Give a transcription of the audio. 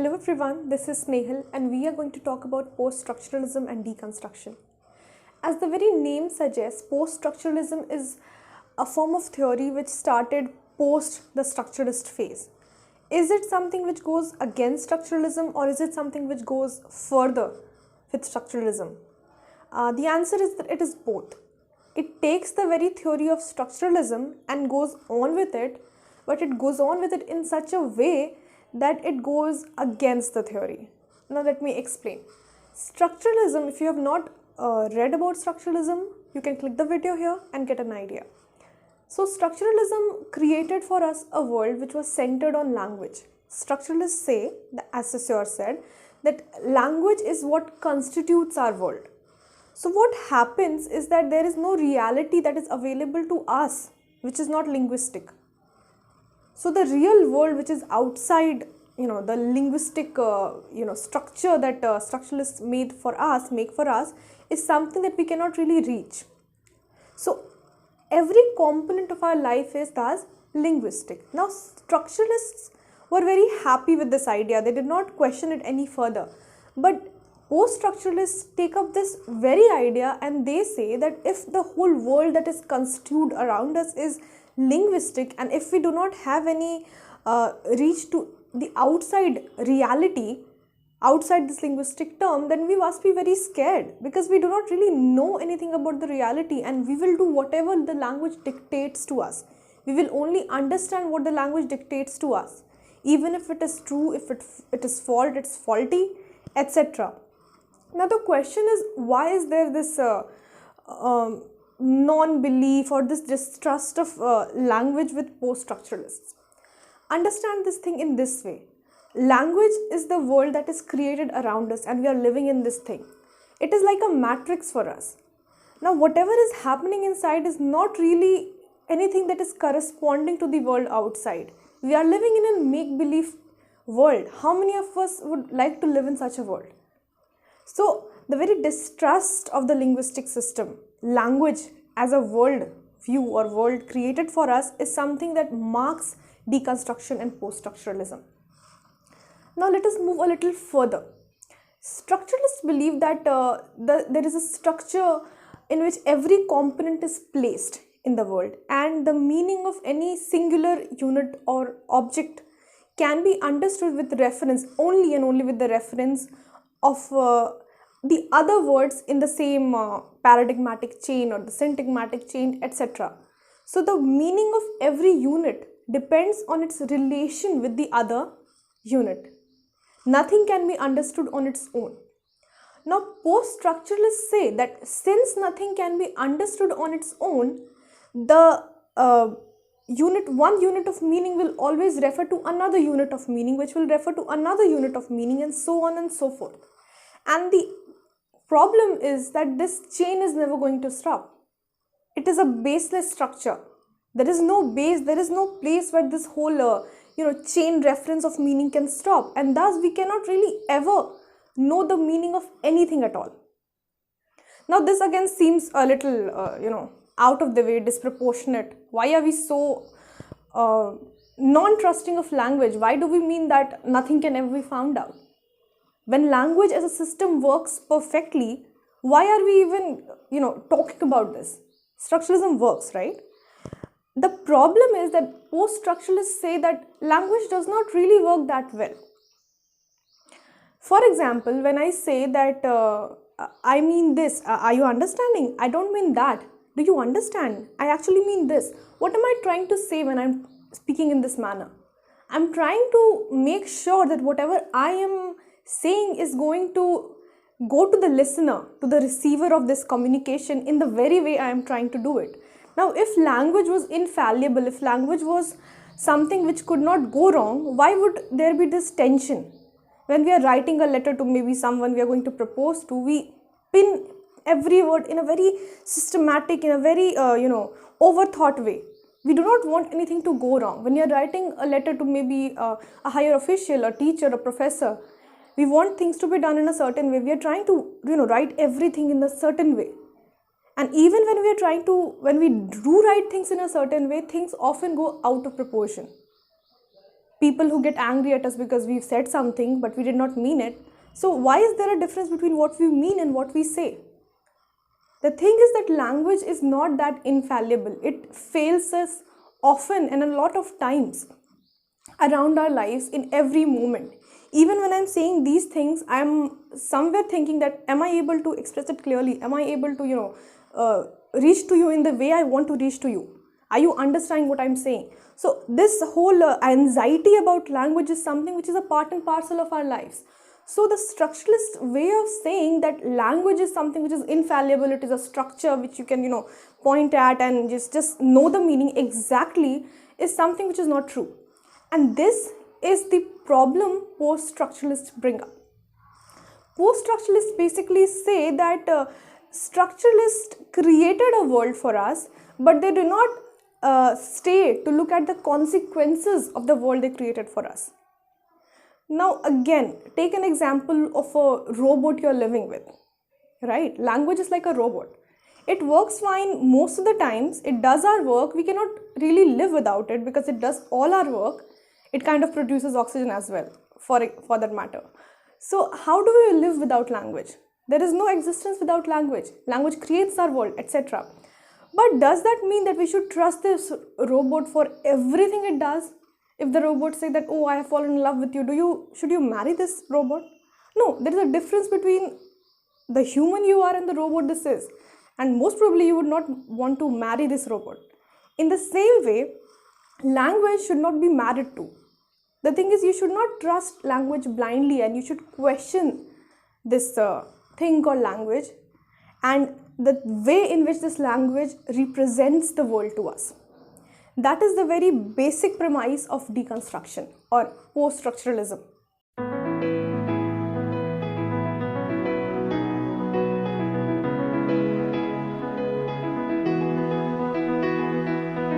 Hello everyone, this is Snehal and we are going to talk about Post Structuralism and Deconstruction. As the very name suggests, Post Structuralism is a form of theory which started post the structuralist phase. Is it something which goes against structuralism or is it something which goes further with structuralism? The answer is that it is both. It takes the very theory of structuralism and goes on with it, but it goes on with it in such a way that it goes against the theory. Now let me explain. Structuralism, if you have not read about structuralism, you can click the video here and get an idea. So structuralism created for us a world which was centered on language. Structuralists say, as Saussure said, that language is what constitutes our world. So what happens is that there is no reality that is available to us which is not linguistic. So the real world which is outside, the linguistic, structure that structuralists make for us is something that we cannot really reach. So every component of our life is thus linguistic. Now structuralists were very happy with this idea. They did not question it any further. But post-structuralists take up this very idea and they say that if the whole world that is constituted around us is linguistic, and if we do not have any reach to the outside reality, outside this linguistic term, then we must be very scared because we do not really know anything about the reality and we will do whatever the language dictates to us. We will only understand what the language dictates to us, even if it is true, if it is false, it's faulty, etc. Now the question is, why is there this non-belief or this distrust of language with post-structuralists? Understand this thing in this way. Language is the world that is created around us and we are living in this thing. It is like a matrix for us. Now whatever is happening inside is not really anything that is corresponding to the world outside. We are living in a make-believe world. How many of us would like to live in such a world? So the very distrust of the linguistic system, language as a world view or world created for us, is something that marks deconstruction and post-structuralism. Now let us move a little further. Structuralists believe that there is a structure in which every component is placed in the world, and the meaning of any singular unit or object can be understood with reference, only and only with the reference of the other words in the same paradigmatic chain or the syntagmatic chain, etc. So the meaning of every unit depends on its relation with the other unit. Nothing can be understood on its own. Now post-structuralists say that since nothing can be understood on its own, the one unit of meaning will always refer to another unit of meaning, which will refer to another unit of meaning, and so on and so forth. And the problem is that this chain is never going to stop. It is a baseless structure. There is no base, there is no place where this whole chain reference of meaning can stop, and thus we cannot really ever know the meaning of anything at all. Now this again seems a little out of the way, disproportionate. Why are we so non-trusting of language? Why do we mean that nothing can ever be found out? When language as a system works perfectly, why are we even talking about this? Structuralism works, right? The problem is that post-structuralists say that language does not really work that well. For example, when I say that I mean this, are you understanding? I don't mean that. Do you understand? I actually mean this. What am I trying to say when I'm speaking in this manner? I'm trying to make sure that whatever I am saying is going to go to the listener, to the receiver of this communication in the very way I am trying to do it. Now, if language was infallible, if language was something which could not go wrong, why would there be this tension? When we are writing a letter to maybe someone we are going to propose to, we pin every word in a very systematic, in a very, overthought way. We do not want anything to go wrong. When you are writing a letter to maybe a higher official, a teacher, a professor, we want things to be done in a certain way. We are trying to, write everything in a certain way. And even when we do write things in a certain way, things often go out of proportion. people who get angry at us because we've said something but we did not mean it. So why is there a difference between what we mean and what we say? The thing is that language is not that infallible. It fails us often and a lot of times around our lives in every moment. Even when I'm saying these things, I'm somewhere thinking that, am I able to express it clearly? Am I able to, reach to you in the way I want to reach to you? Are you understanding what I'm saying? So this whole anxiety about language is something which is a part and parcel of our lives. So the structuralist way of saying that language is something which is infallible, it is a structure which you can, point at and just know the meaning exactly, is something which is not true. And this is the problem post-structuralists bring up. Post-structuralists basically say that structuralists created a world for us, but they do not stay to look at the consequences of the world they created for us. Now again, take an example of a robot you're living with, right? Language is like a robot. It works fine most of the times, it does our work, we cannot really live without it because it does all our work. It kind of produces oxygen as well, for that matter. So how do we live without language? There is no existence without language. Language creates our world, etc. But does that mean that we should trust this robot for everything it does? If the robot say that, oh, I have fallen in love with you, should you marry this robot? No, there is a difference between the human you are and the robot this is. And most probably you would not want to marry this robot. In the same way, language should not be married to. The thing is, you should not trust language blindly and you should question this thing called language and the way in which this language represents the world to us. That is the very basic premise of deconstruction or post-structuralism.